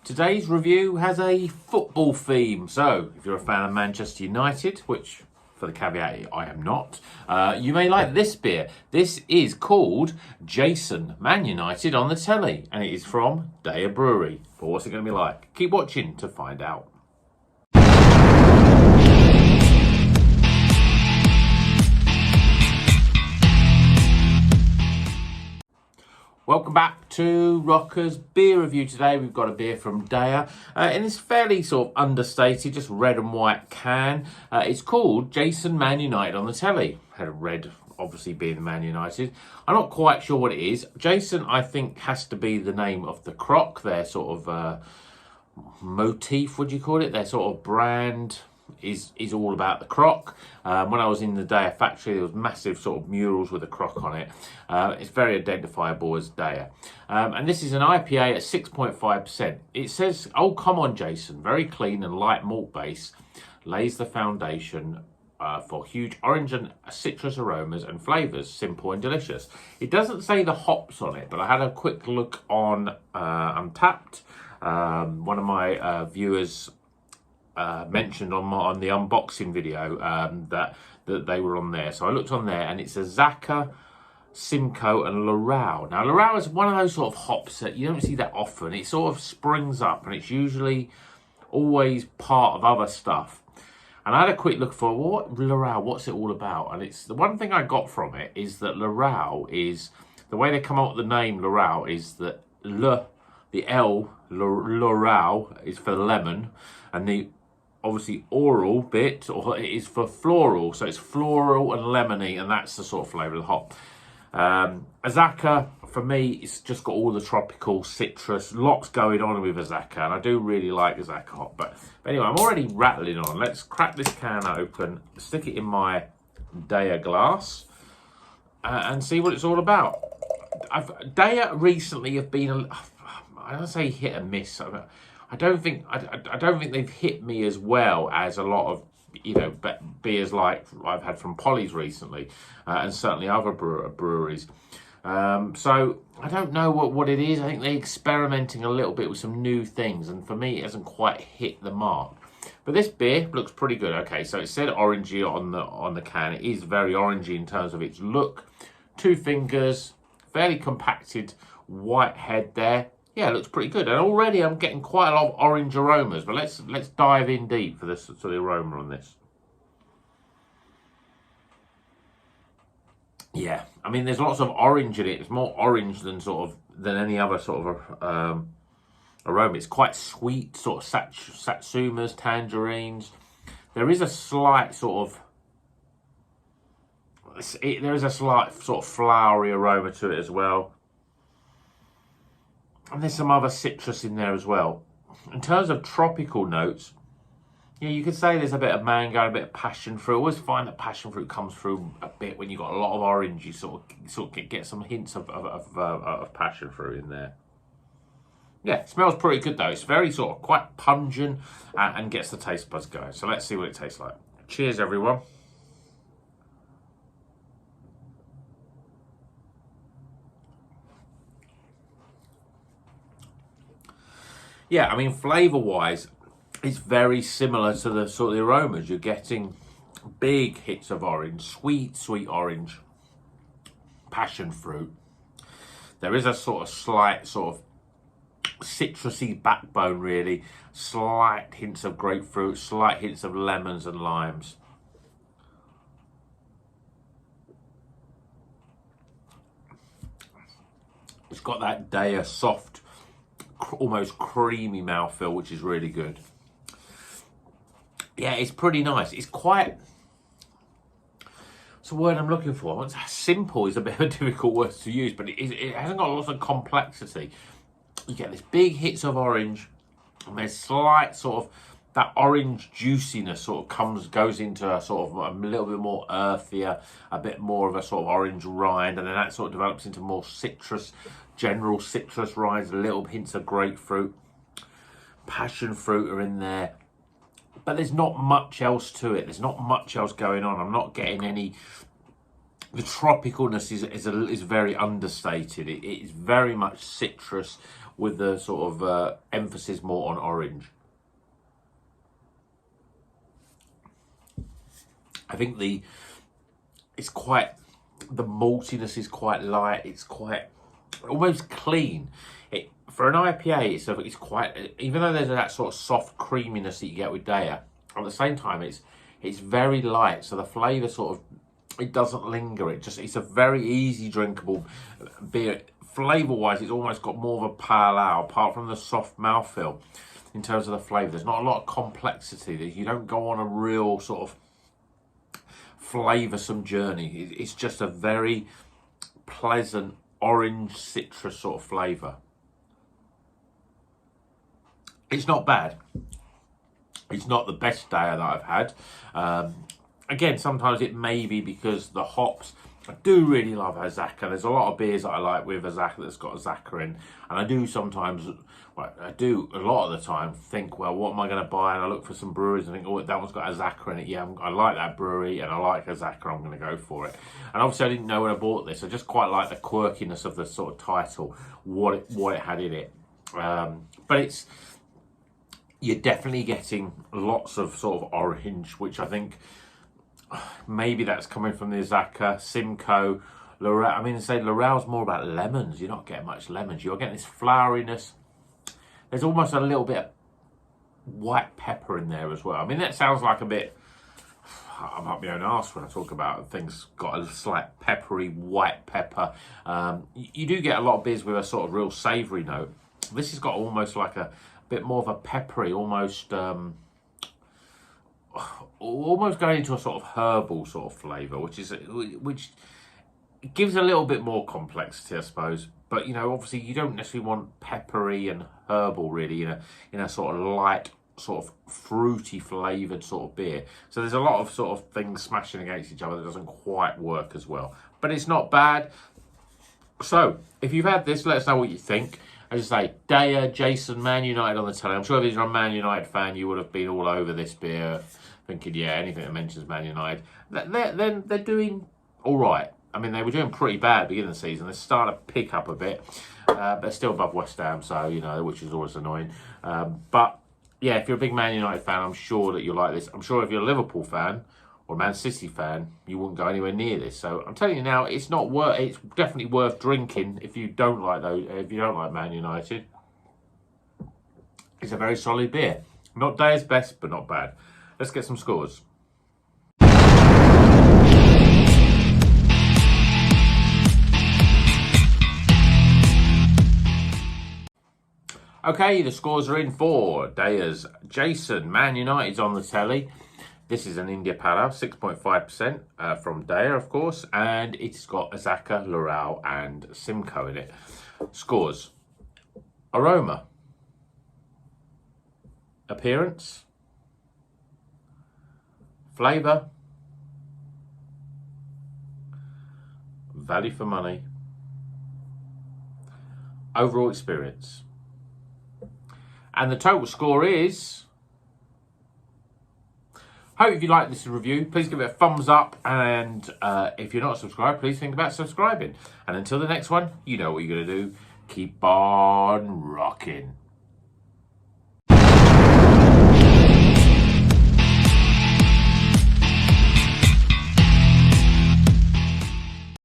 Today's review has a football theme. So, if you're a fan of Manchester United, which, for the caveat, I am not, you may like this beer. This is called Jason Man United on the telly, and it is from DEYA Brewery. But what's it going to be like? Keep watching to find out. Welcome back to Rocker's Beer Review. Today we've got a beer from DEYA in this fairly sort of understated, just red and white can. It's called Jason Man United on the telly. Had a red, obviously being the Man United. I'm not quite sure what it is. Jason, I think, has to be the name of the croc, their sort of motif, would you call it? Their sort of brand is all about the croc. When I was in the DEYA factory, there was massive sort of murals with a croc on it. It's very identifiable as DEYA. And this is an IPA at 6.5%. It says, "Oh, come on, Jason. Very clean and light malt base lays the foundation for huge orange and citrus aromas and flavours, simple and delicious." It doesn't say the hops on it, but I had a quick look on Untapped. One of my viewers mentioned on the unboxing video that they were on there. So I looked on there and it's a Zaka, Simcoe and Laurel. Now Laurel is one of those sort of hops that you don't see that often. It sort of springs up and it's usually always part of other stuff. And I had a quick look for what Laurel, what's it all about? And it's the one thing I got from it is that Laurel is, the way they come up with the name Laurel is that the L, Laurel, is for lemon, and the obviously oral bit or it is for floral, so it's floral and lemony, and that's the sort of flavour of the hop. Azaka, for me, it's just got all the tropical citrus, lots going on with Azaka, and I do really like Azaka hop. But anyway, I'm already rattling on. Let's crack this can open, stick it in my DEYA glass, and see what it's all about. DEYA recently have been, I don't say hit and miss. I don't think they've hit me as well as a lot of, you know, beers like I've had from Polly's recently, and certainly other breweries. So I don't know what it is. I think they're experimenting a little bit with some new things, and for me, it hasn't quite hit the mark. But this beer looks pretty good. Okay, so it said orangey on the can. It is very orangey in terms of its look. 2 fingers, fairly compacted white head there. Yeah, it looks pretty good. And already I'm getting quite a lot of orange aromas. But let's dive in deep for the aroma on this. Yeah, I mean, there's lots of orange in it. It's more orange than any other sort of aroma. It's quite sweet, sort of satsumas, tangerines. There is a slight sort of flowery aroma to it as well. And there's some other citrus in there as well. In terms of tropical notes, yeah, you could say there's a bit of mango, a bit of passion fruit. I always find that passion fruit comes through a bit when you've got a lot of orange. You sort of get some hints of passion fruit in there. Yeah, it smells pretty good though. It's very sort of quite pungent and gets the taste buds going. So let's see what it tastes like. Cheers, everyone. Yeah, I mean, flavour-wise, it's very similar to the sort of the aromas. You're getting big hits of orange, sweet orange, passion fruit. There is a sort of slight sort of citrusy backbone, really. Slight hints of grapefruit, slight hints of lemons and limes. It's got that DEYA soft, almost creamy mouthfeel, which is really good. Yeah, it's pretty nice. It's quite, it's a word I'm looking for. Simple is a bit of a difficult word to use, but it hasn't got lots of complexity. You get this big hits of orange, and there's slight sort of that orange juiciness sort of goes into a sort of a little bit more earthier, a bit more of a sort of orange rind, and then that sort of develops into more citrus, general citrus rinds, little hints of grapefruit, passion fruit are in there, but there's not much else to it. There's not much else going on. I'm not getting any. The tropicalness is very understated. It is very much citrus with the sort of emphasis more on orange. I think the maltiness is quite light. It's quite almost clean. For an IPA, it's quite, even though there's that sort of soft creaminess that you get with DEYA, at the same time it's very light. So the flavour sort of, it doesn't linger. It's a very easy drinkable beer. Flavour wise, it's almost got more of a pale ale, apart from the soft mouthfeel in terms of the flavour. There's not a lot of complexity. You don't go on a real sort of flavoursome journey. It's just a very pleasant orange citrus sort of flavour. It's not bad. It's not the best DEYA that I've had. Again, sometimes it may be because the hops. I do really love Azacca. There's a lot of beers that I like with Azacca that's got Azacca in. And I do sometimes, well, I do a lot of the time think, well, what am I going to buy? And I look for some breweries and think, oh, that one's got Azacca in it. Yeah, I like that brewery and I like Azacca. I'm going to go for it. And obviously I didn't know when I bought this. I just quite like the quirkiness of the sort of title, what it had in it. But you're definitely getting lots of sort of orange, which I think maybe that's coming from the Azacca, Simcoe, Lorel. I mean, say Lorel's more about lemons. You're not getting much lemons. You're getting this floweriness. There's almost a little bit of white pepper in there as well. I mean, that sounds like a bit, I'm up my own arse when I talk about things got a slight peppery white pepper. You do get a lot of beers with a sort of real savoury note. This has got almost like a bit more of a peppery, almost going into a sort of herbal sort of flavour, which gives a little bit more complexity, I suppose. But you know, obviously, you don't necessarily want peppery and herbal really in a sort of light, sort of fruity flavoured sort of beer. So there's a lot of sort of things smashing against each other that doesn't quite work as well. But it's not bad. So if you've had this, let us know what you think. As I say, DEYA, Jason, Man United on the telly. I'm sure if you're a Man United fan, you would have been all over this beer, thinking, yeah, anything that mentions Man United. They're doing all right. I mean, they were doing pretty bad at the beginning of the season. They're starting to pick up a bit. They're still above West Ham, so, you know, which is always annoying. But, yeah, if you're a big Man United fan, I'm sure that you'll like this. I'm sure if you're a Liverpool fan or a Man City fan, you wouldn't go anywhere near this. So I'm telling you now, it's definitely worth drinking if you don't like Man United. It's a very solid beer. Not DEYA's best, but not bad. Let's get some scores. Okay, the scores are in for DEYA's Jason. Man United's on the telly. This is an India Pale Ale, 6.5% from DEYA, of course. And it's got Azacca, Lorel and Simcoe in it. Scores. Aroma. Appearance. Flavour. Value for money. Overall experience. And the total score is... Hope if you like this review, please give it a thumbs up. And if you're not subscribed, please think about subscribing. And until the next one, you know what you're going to do. Keep on rocking.